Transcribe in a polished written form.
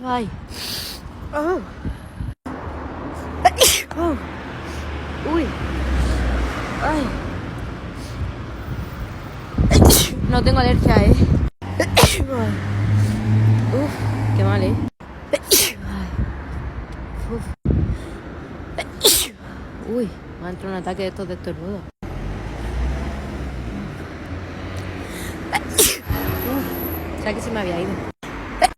Ay. Oh. Oh. Uy. Ay. No tengo alergia, Uf, qué mal, Uf. Uy, me ha entrado un ataque de estos de estornudo. O sea que se me había ido.